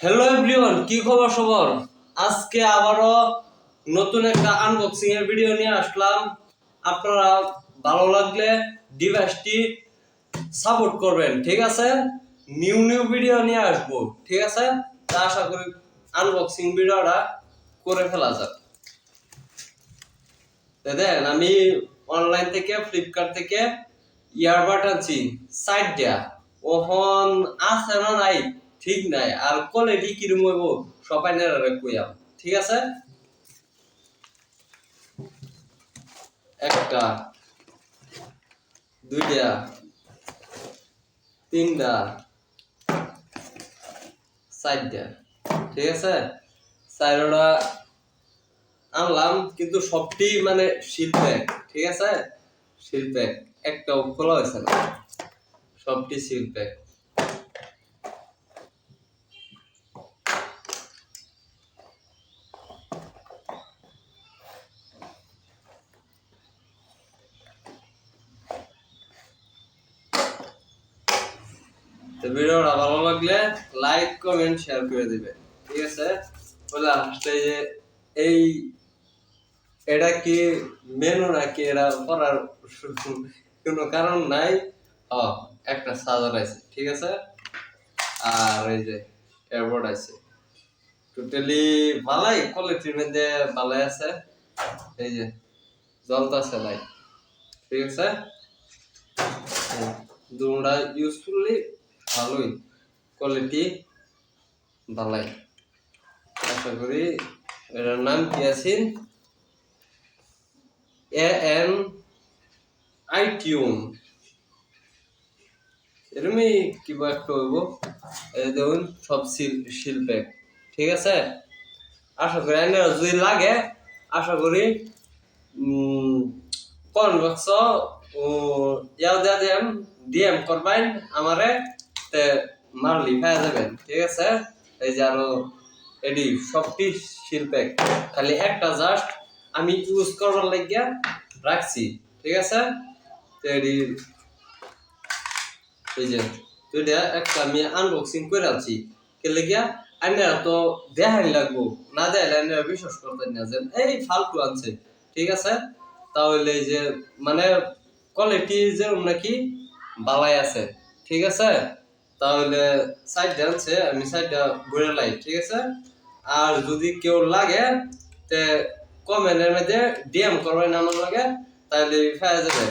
Hello everyone, কি খবর সবার? আজকে আবারও নতুন একটা আনবক্সিং এর ভিডিও নিয়ে আসলাম। আপনারা ভালো লাগলে ডিভাইসটি সাপোর্ট করবেন, ঠিক আছে? নিউ ভিডিও নিয়ে আসবো, ঠিক আছে? তা আশা করি আনবক্সিং ভিডিওটা করে ফেলা যাক। দেখেন, আমি অনলাইন থেকে ফ্লিপকার্ট থেকে ইয়ারবাড আনছি সাইড দিয়া। ওহন আছে না নাই ঠিক নাই, আর কোয়ালিটি কিরম হইব সবাই নেড়ে কইয়াম, ঠিক আছে? একটা, দুইটা, তিনটা, চারটা, ঠিক আছে? চারটা আনলাম, কিন্তু সবটি মানে শিল্পেক, ঠিক আছে? শিল্পেক, একটাও খোলা হয়েছে না, সবটি শিল্পেক। তো ভিডিওটা ভালো লাগলে লাইক কমেন্ট শেয়ার করে দিবে, ঠিক আছে? বলে আসলে যে এই এটা কি মেনু নাকি এটা করার কোনো কারণ নাই। একটা চার্জার আছে, ঠিক আছে? আর এই যে এয়ারপড আছে, টোটালি ভালাই কোয়ালিটির মধ্যে ভালাই আছে। এই যে জ্বলতাছে লাইট, ঠিক আছে? দুটা ইউজফুলি ভালোই, কোয়ালিটি ভালাই। আশা করি এটার নাম কি আছে, এন আইটিউন, এরমই কিবা একটা হইব। এই দেখুন সব শিল্পেক, ঠিক আছে? আশা করি যদি লাগে, আশা করি কমেন্ট বক্স ইয়াও দেম ডিএম করবেন আমারে, তে মারলি পেয়ে যাবেন, ঠিক আছে? এই যে আরো এডি সবটি শিল্পেক, খালি একটা জাস্ট আমি ইউজ করবার লাগিয়া রাখছি, ঠিক আছে? তো এডি এই যে দুইটা একটা আমি আনবক্সিং করে আনছি, কে লাগিয়া আইনারা তো দেখাই লাগবো, না দেখাইলে আইনারা বিশ্বাস করতেন না যে এই ফালতু আনছে, ঠিক আছে? তাহলে এই যে মানে কোয়ালিটি যে নাকি বালাই আছে, ঠিক আছে? তাহলে সাইডটা আনছে, আমি সাইডটা বইরে লাই, ঠিক আছে? আর যদি কেউ লাগে তে কমেন্টের মধ্যে ডিএম করবেন আমার লাগে, তাহলে পেয়ে যাবেন।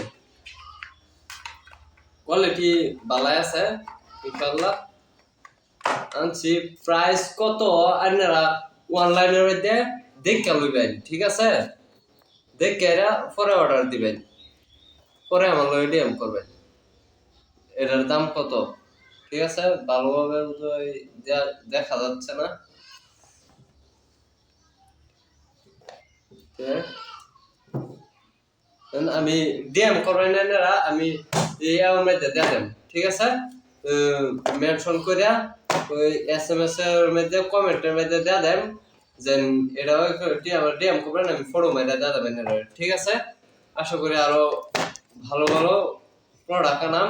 কোয়ালিটি ভালো আছে ইনশাআল্লাহ। আনছি, প্রাইস কত আপনারা অনলাইনের মধ্যে দেখে লইবেন, ঠিক আছে? দেখে এরা পরে অর্ডার দিবেন, পরে আমার লগে ডিএম করবেন এটার দাম কত, ঠিক আছে? ভালোভাবে দেখা যাচ্ছে না, আমি ডিএম করবেন এনারা, আমি আমার মধ্যে দেন, ঠিক আছে? মেনশন করিয়া ওই এসএমএস এর মধ্যে কমেন্টের মধ্যে দেন যে এটা আমার ডিএম করবেন, আমি ফটো মেরে দেবেন, ঠিক আছে? আশা করি আরো ভালো ভালো প্রোডাক্ট নাম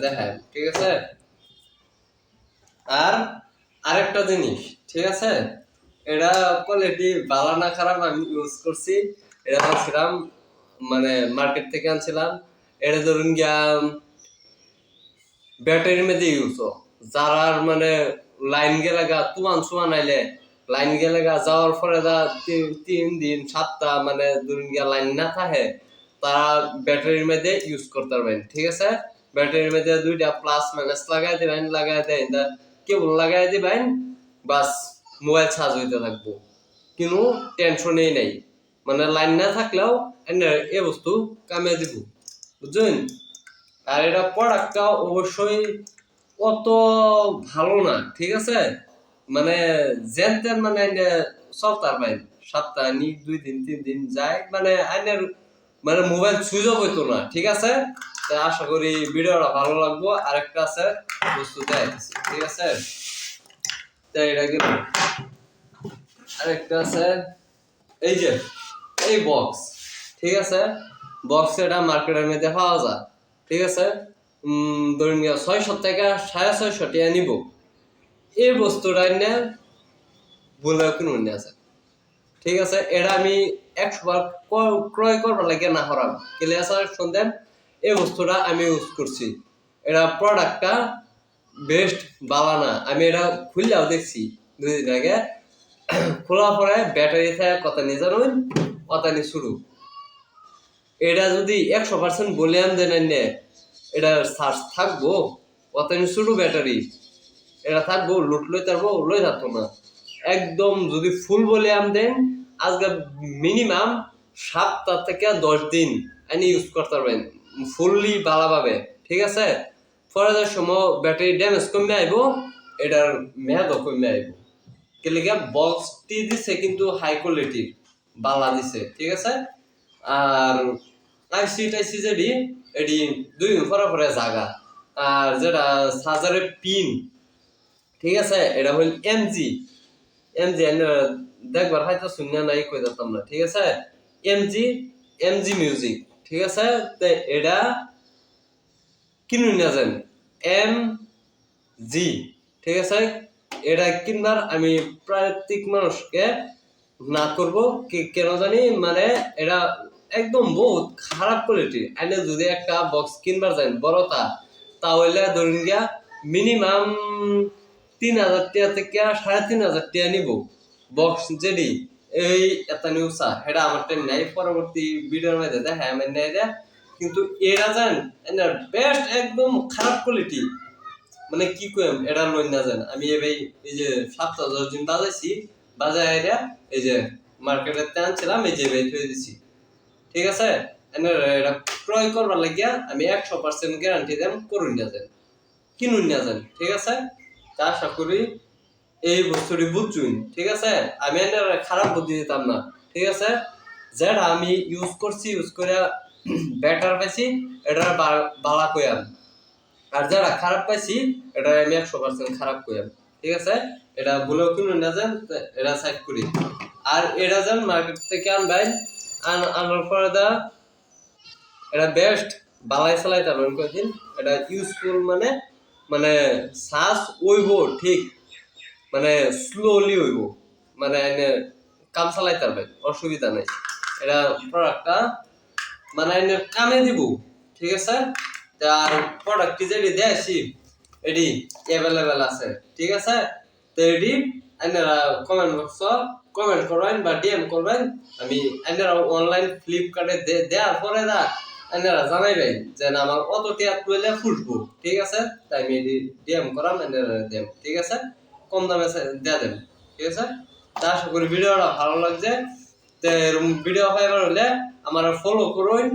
দেখায়, ঠিক আছে? আর আরেকটা জিনিস, ঠিক আছে? এটা কোয়ালিটি ভালো না খারাপ আমি ইউজ করছি। এটা আনছিলাম মানে মার্কেট থেকে আনছিলাম। এটা ধরুন গিয়া ব্যাটারির মধ্যে ইউজ যারা মানে লাইন গেলে গা তুমান আইলে লাইন গেলে গা যাওয়ার পরে দা 3 দিন 7টা মানে ধরুন গিয়া লাইন না থাকে, তারা ব্যাটারির মধ্যে ইউজ করতে পারবেন, ঠিক আছে? ব্যাটারির মধ্যে দুইটা প্লাস মাইনাস লাগাই দিবেন, লাগাই দেন কেবল লাগাই দিবেন, বাস মোবাইল চার্জ হইতে থাকবো, কিন্তু টেনশনই নেই। মানে লাইন না থাকলেও এ বস্তু কামে দিব, বুঝছেন? আর এটা প্রোডাক্টটা অবশ্যই অত ভালো না, ঠিক আছে? মানে যেন তেন মানে চলতার পাই, সপ্তাহে 2 দিন 3 দিন যায়, মানে আইনের মানে মোবাইল সুইচ অফ হইতো না, ঠিক আছে? তাই আশা করি ভিডিওটা ভালো লাগবো। আরেকটা আছে বস্তু দেখাইতেছি, ঠিক আছে? তাই এটা কি আরেকটা আছে, এই যে এই বক্স, ঠিক আছে? বক্স এটা মার্কেটের মধ্যে পাওয়া যায়, ঠিক আছে? ধরুন 600 টাকা 650 টাকা নিব, এই বস্তুটা নিয়ে বলে কিনুন আছে, ঠিক আছে? এটা আমি 100 বার ক্রয় করবার লাগে না হরাম ক্লিয়ার সাজেশন দেন। এই বস্তুটা আমি ইউজ করছি, এটা প্রোডাক্টটা বেস্ট বালা না। আমি এটা খুললেও দেখছি 2 দিন আগে, খোলার পরে ব্যাটারি থেকে কত নিয়ে জানুন কত নিয়ে শুরু। এটা যদি 100% ভলিউম দেন নে, এটা চার্জ থাকবো কত নিয়ে শুরু ব্যাটারি, এটা থাকবো লুট লই থাকবো লই থাকতো না। একদম যদি ফুল ভলিউম দেন আজকে মিনিমাম 7 থেকে 10 দিন আপনি ইউজ করতে পারবেন ফুললি ভালোভাবে, ঠিক আছে? পরে যে সময় ব্যাটারি ড্যামেজ কমে আইব, এটার মেয়াদও কমে আইব। কেলিকা বক্সটি দিছে কিন্তু হাই কোয়ালিটির বালা দিছে, ঠিক আছে? আর আইসি টাইসি যেটি এটি 2 দিন পরে জাগা। আর যেটা চার্জারের পিন, ঠিক আছে, এটা হইল এমজি। এমজি দেখবার হয়তো শূন্য নাই কই দিতাম না, ঠিক আছে? এমজি, এমজি মিউজিক, ঠিক আছে? তো এটা কিনুন না যান এম জি, ঠিক আছে? এটা কিনবার আমি প্রত্যেক মানুষকে না করব কেন জানি, মানে এটা একদম বহুত খারাপ কোয়ালিটি। এনে যদি একটা বক্স কিনবার যান বড়টা, তাহলে ধরুন গিয়া মিনিমাম 3,000 টাকা থেকে 3,500 টাকা নিব বক্স যেটি এই এটা নিউসা। এটা আমার টাইম নাই, পরবর্তী ভিডিওর মধ্যে দেখা আমি নাই দেয়। কিন্তু এরা জান এনার বেস্ট একদম খারাপ কোয়ালিটি, মানে কি কইম এটা লই না জান। আমি এই যে 7-10 দিন বাজাইছি, বাজায় এটা এই যে মার্কেটে আনছিলাম, এই যে বের করে দিছি, ঠিক আছে? এনার এটা ক্রয় করবার লাগিয়া আমি 100% গ্যারান্টি দেন করুন না যান, কিনুন না যান, ঠিক আছে? তা আশা করি এই বস্তুটি বুঝছুন, ঠিক আছে? আমি এনার খারাপ বুদ্ধি দিতাম না, ঠিক আছে? যেটা আমি ইউজ করছি, ইউজ করে বেটার পাইছি, এটা বালা কইয়াম। আর যারা খারাপ পাইছি এটা আমি 100% খারাপ কইয়াম, ঠিক আছে? এটা বলেও কিনুন না যান, এটা সাইড করি। আর এটা যান মার্কেট থেকে আনবেন, আনার পরে এটা বেস্ট বালাই চালাই তারবেন কয়েকদিন। এটা ইউজফুল মানে মানে শ্বাস ওইব ঠিক, মানে স্লোলি হইব, মানে এনে কাম চালাই তারবেন অসুবিধা নাই। এটা প্রোডাক্টটা মানে এনে কামে দিব, ঠিক আছে? আর প্রোডাক্টটি যেটি দিয়েছি এটি অ্যাভেলেবেল আছে, ঠিক আছে? তো এটি আপনারা কমেন্ট বক্স কমেন্ট করবেন বা ডিএম করবেন। আমি আপনারা অনলাইন ফ্লিপকার্টে দেওয়ার পরে আপনারা জানাইবেন যে না আমার অত টাকা তুলে ফুটবো, ঠিক আছে? তাই আমি ডিএম করাম, আপনারা দেন, ঠিক আছে? কম দামে দেয়া দেন, ঠিক আছে? তা আশা করি ভিডিওটা ভালো লাগছে। তো এরকম ভিডিও পাইবার হলে আমার ফলো করুন।